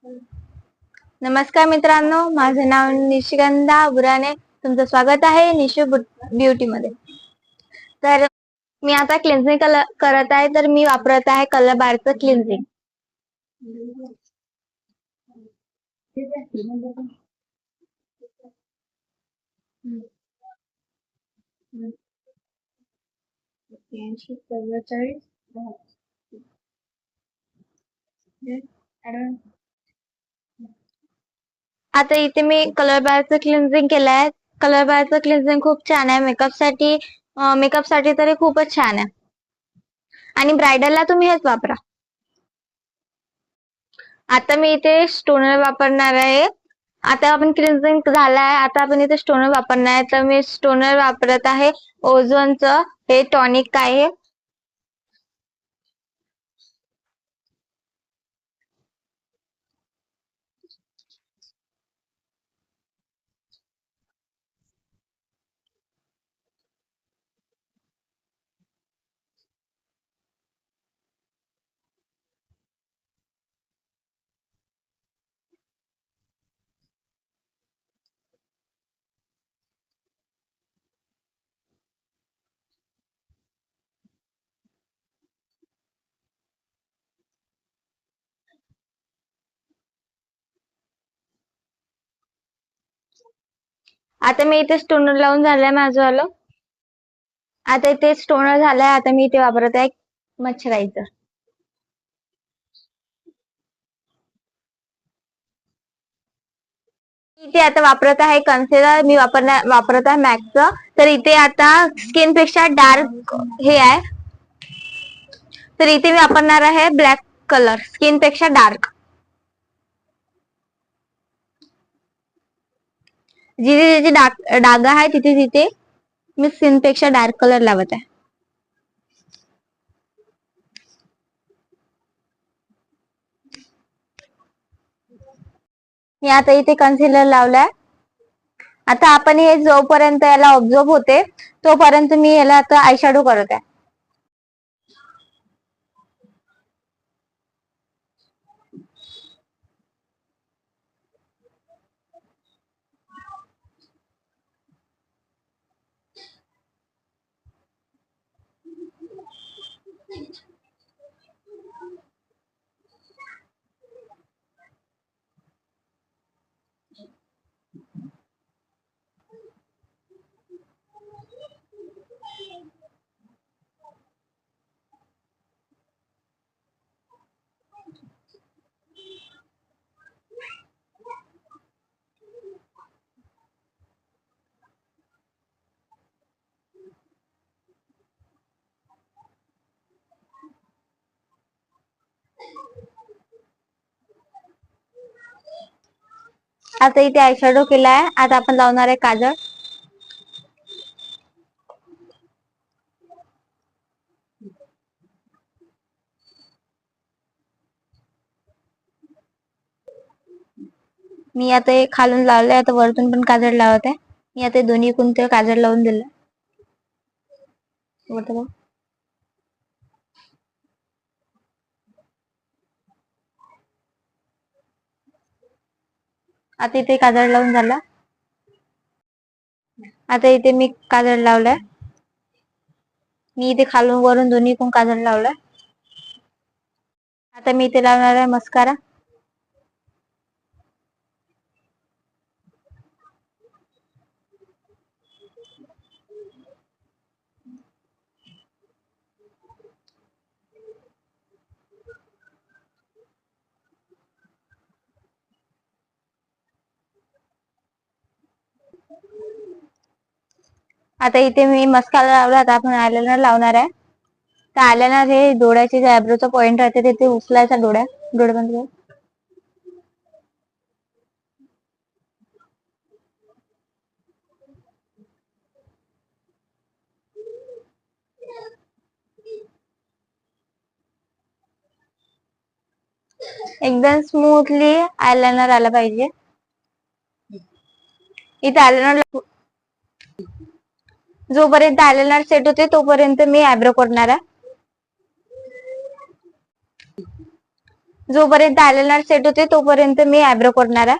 नमस्कार मित्रांनो, माझे नाव निशिगंधा बुराने. तुमचं स्वागत आहे निशू ब्युटी मध्ये. तर मी आता क्लिन्झिंग करत आहे. तर मी वापरत आहे कलर बारचं क्लिन्झिंग. आता इथे मी कलर बारचं क्लिन्झिंग केलं आहे. कलर बारचं क्लिन्झिंग खूप छान आहे. मेकअपसाठी तरी खूपच छान आहे. आणि ब्रायडलला तुम्ही हेच वापरा. आता मी इथे स्टोनर वापरणार आहे. आता आपण क्लिन्झिंग झालाय, आता आपण इथे स्टोनर वापरणार आहे. तर मी स्टोनर वापरत आहे ओझोनचं हे टॉनिक आहे. आता मी इथे स्टोनर लावून झालंय माझं आलं. आता इथे स्टोनर झालाय. आता मी इथे वापरत आहे मच्छरायझर. इथे आता वापरत आहे कन्सिलर. मी वापरत आहे मॅकचं. तर इथे आता स्किन पेक्षा डार्क हे आहे. तर इथे मी वापरणार आहे ब्लॅक कलर, स्किन पेक्षा डार्क. जिथे जिथे डाग आहे तिथे तिथे मी स्किन पेक्षा डार्क कलर लावत आहे. मी आता इथे कन्सिलर लावलाय. आता आपण हे जोपर्यंत याला ऑब्झर्व होते तोपर्यंत मी याला आता आयशॅडो करत आहे. आता इथे आयशॅडो केलाय. आता आपण लावणार आहे काजळ. मी आता हे खालून लावलंय. आता वरतून पण काजळ लावत आहे. मी आता दोन्ही कोणते काजळ लावून दिलं. आता इथे काजळ लावून झाला. आता इथे मी काजळ लावलाय. मी इथे खालून वरून दोन्ही पण काजळ लावलाय. आता मी इथे लावणार आहे मस्कारा. आता इथे मी मस्कारा लावला. आता आपण आयलाइनर लावणार आहे. तर आयलाइनर हे डोळ्याचे जे आयब्रोचा पॉइंट राहते तिथे उचलायचा डोळे बंद करून. एकदम स्मूथली आयलाइनर आला पाहिजे. इथे आयलाइनर जोपर्यंत आयलाइनर सेट होते तोपर्यंत मी आयब्रो करणार आहे. जोपर्यंत आयलाइनर सेट होते तोपर्यंत मी आयब्रो करणार आहे.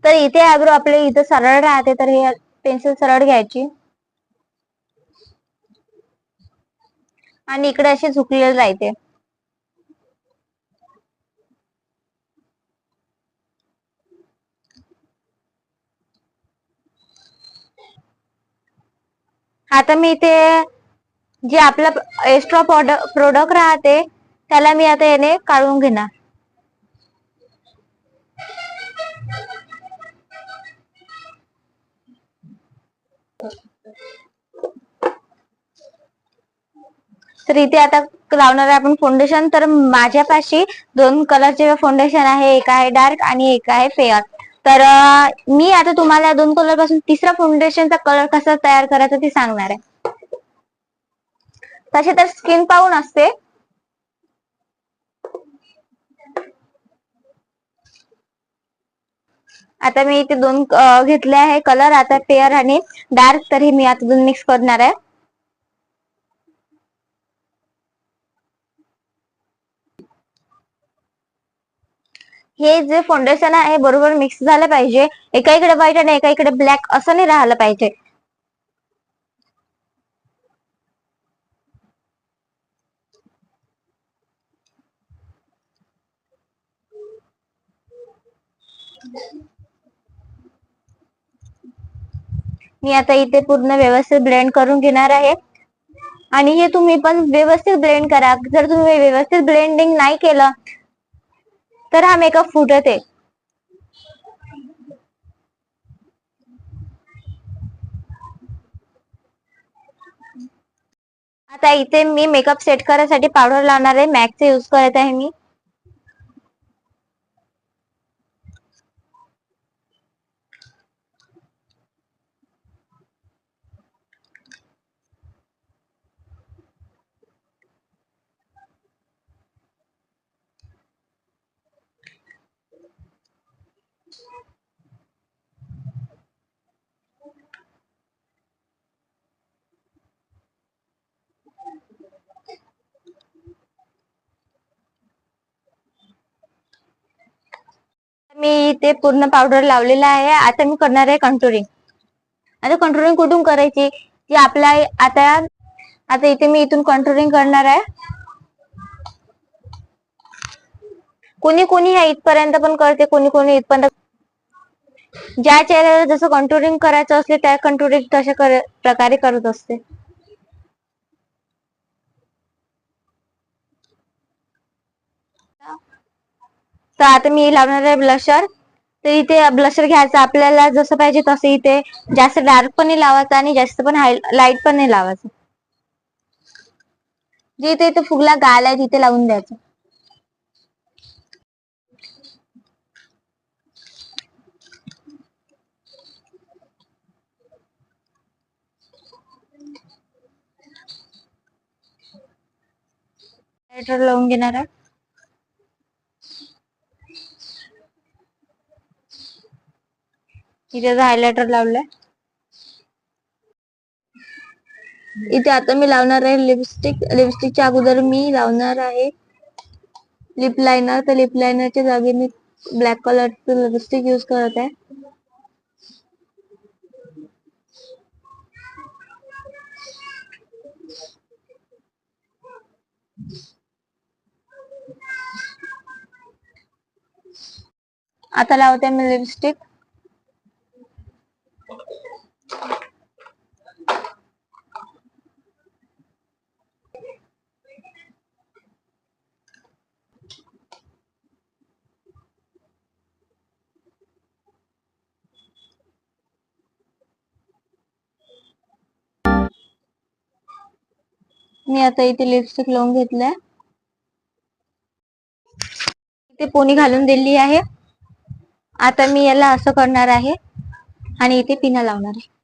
तर इथे आयब्रो आपले इथे सरळ राहते, तर हे पेन्सिल सरळ घ्यायची आणि इकडे अशी झुकलेली राहते. आता मी इथे जे आपलं एक्स्ट्रा प्रोडक्ट राहते त्याला मी आता याने काढून घेणार. तर इथे आता लावणार आहे आपण फाउंडेशन. तर माझ्यापाशी 2 कलरचे फाउंडेशन आहे, एक आहे डार्क आणि एक आहे फेअर. तर मी आता तुम्हाला 2 कलर पासून तिसरा फाउंडेशनचा कलर कसा तयार करायचा ते सांगणार आहे. तसे तर स्किन पाहून असते. आता मी इथे 2 घेतले आहे कलर, आता फेअर आणि डार्क. तरी मी आता 2 मिक्स करणार आहे. हे जे फाउंडेशन आहे बरोबर मिक्स झालं पाहिजे. एका इकडे व्हाईट आणि एका इकडे ब्लॅक असं नाही राहिलं पाहिजे. मी आता इथे पूर्ण व्यवस्थित ब्लेंड करून घेणार आहे. आणि हे तुम्ही पण व्यवस्थित ब्लेंड करा. जर तुम्ही व्यवस्थित ब्लेंडिंग नाही केलं तर हा मेकअप फुटते. आता इथे मी मेकअप सेट करायसाठी पावडर लावणार आहे. मॅकचे यूज करत आहे मी. मी इथे पूर्ण पावडर लावलेला आहे. आता मी करणार आहे कंटुरिंग. आता कंटुरिंग कुठून करायची ती आपल्या आता इथे मी इथून कंटुरिंग करणार आहे. कोणी कोणी ह्या इथपर्यंत पण करते, कोणी कोणी इथपर्यंत. ज्या चेहऱ्याला जसं कंटुरिंग करायचं असले त्या कंटुरिंग तशा प्रकारे करत असते. तर आता मी लावणार आहे ब्लशर. तर इथे ब्लशर घ्यायचं आपल्याला जसं पाहिजे तसं. इथे जास्त डार्क पण नाही लावायचं आणि जास्त पण लाईट पण नाही लावायचं. जिथे इथे फुगला गाल आहे तिथे लावून द्यायचं. हायलायटर लावून घेणार आहे. इथे हायलायटर लावलंय. इथे आता मी लावणार आहे लिपस्टिक. लिपस्टिकच्या अगोदर मी लावणार आहे लिप लायनर. तर लिप लायनरच्या जागी मी ब्लॅक कलरचं लिपस्टिक यूज करत आहे. आता लावते मी लिपस्टिक. मी आता इथे लिपस्टिक लावून घेतलंय. इथे पोनी घालून दिली आहे. आता मी याला असं करणार आहे आणि इथे पिना लावणार आहे.